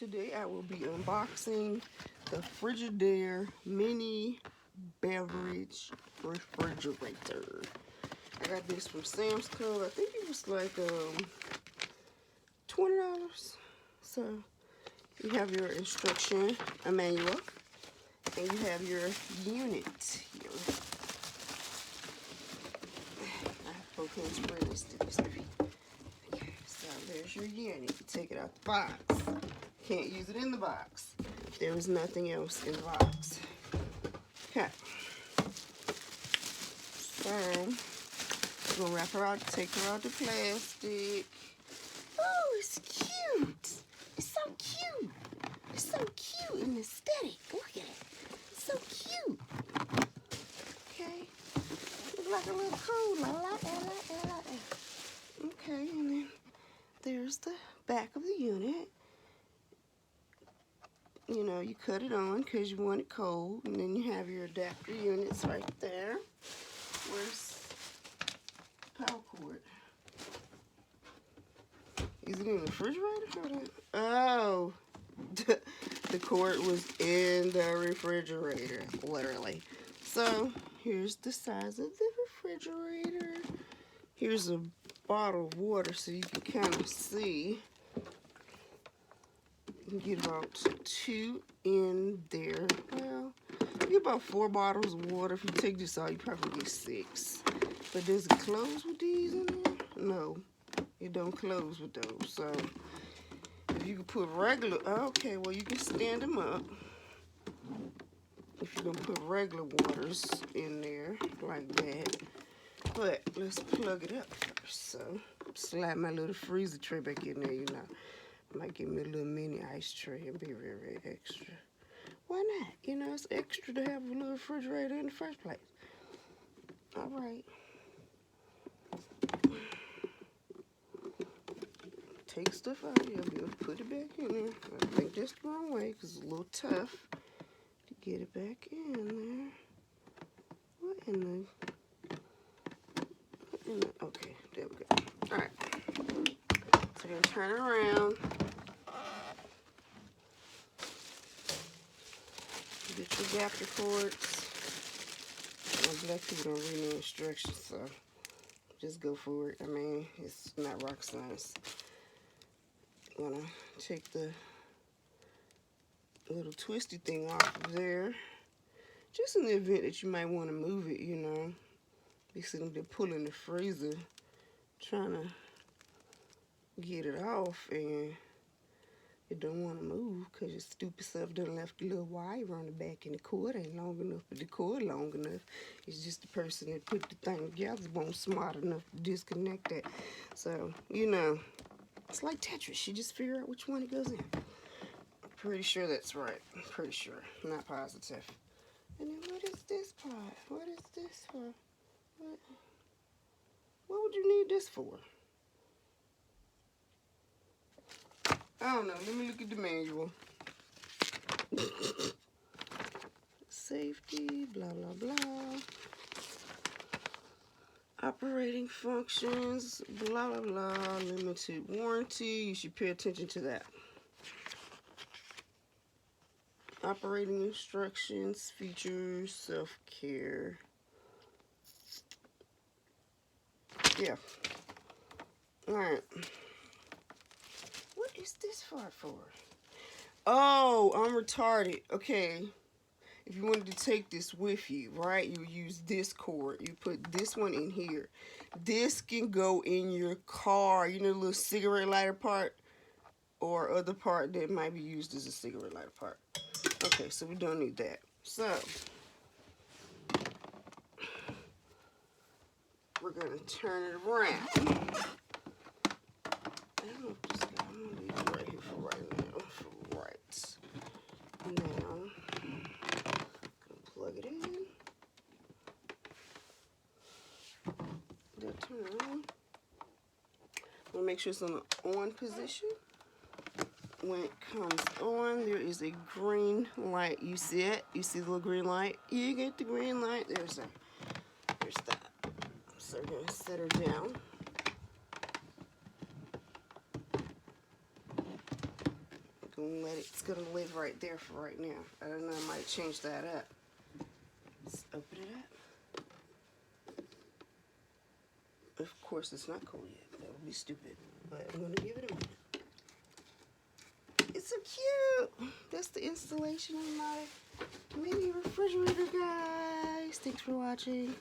Today I will be unboxing the Frigidaire mini beverage refrigerator. I got this from Sam's Club. I think it was like $20. So you have your instruction, a manual, and you have your unit here. I have propane spray this to this. Okay, so there's your unit. Take it out the box. Can't use it in the box. There is nothing else in the box. Okay. So, we're gonna wrap her out, take her out the plastic. Oh, it's cute. It's so cute. It's so cute and aesthetic. Look at it. It's so cute. Okay. Looks like a little cool. I like that. Okay, and then there's the back of the unit. You know, you cut it on because you want it cold, and then you have your adapter units right there. Where's power cord? Is it in the refrigerator? Oh, the cord was in the refrigerator, literally. So here's the size of the refrigerator. Here's a bottle of water so you can kind of see. You can get about 2 in there. Well, you get about 4 bottles of water. If you take this out, you probably get 6. But does it close with these in there? No, it don't close with those. So if you could put regular, okay, well you can stand them up. If you're gonna put regular waters in there like that. But let's plug it up first. So slide my little freezer tray back in there, you know. Might give me a little mini ice tray and be very, very extra. Why not? You know, it's extra to have a little refrigerator in the first place. All right. Take stuff out of here. Be able to put it back in there. I think that's the wrong way because it's a little tough to get it back in there. What in the... Okay, there we go. All right. So we're going to turn it around. Get your adapter cords. Black people don't read no instructions, so just go for it. I mean, it's not rocket science. I'm gonna take the little twisty thing off of there, just in the event that you might want to move it, you know. Be sitting there pulling the freezer, trying to get it off, and it don't want to move because your stupid self done left a little wire on the back and the cord ain't long enough, but the cord long enough. It's just the person that put the thing together won't smart enough to disconnect that. So, you know, it's like Tetris. You just figure out which one it goes in. I'm pretty sure that's right. I'm pretty sure. I'm not positive. And then what is this part? What is this for? What would you need this for? I don't know. Let me look at the manual. Safety, blah, blah, blah. Operating functions, blah, blah, blah. Limited warranty. You should pay attention to that. Operating instructions, features, self-care. Yeah. Alright. What is this part for? Oh, I'm retarded. Okay. If you wanted to take this with you, right, you use this cord. You put this one in here. This can go in your car. You know, the little cigarette lighter part or other part that might be used as a cigarette lighter part. Okay, so we don't need that. So, we're going to turn it around. I don't know if this guy, I'm going to leave it right here for right now. For right now. Plug it in. Did I turn it on? I'm going to make sure it's on the on position. When it comes on, there is a green light. You see it? You see the little green light? You get the green light. There's that. So we're going to set her down. It's gonna live right there for right now. I don't know, I might change that up. Let's open it up. Of course, it's not cold yet. That would be stupid. But I'm gonna give it a minute. It's so cute. That's the installation of my mini refrigerator, guys. Thanks for watching.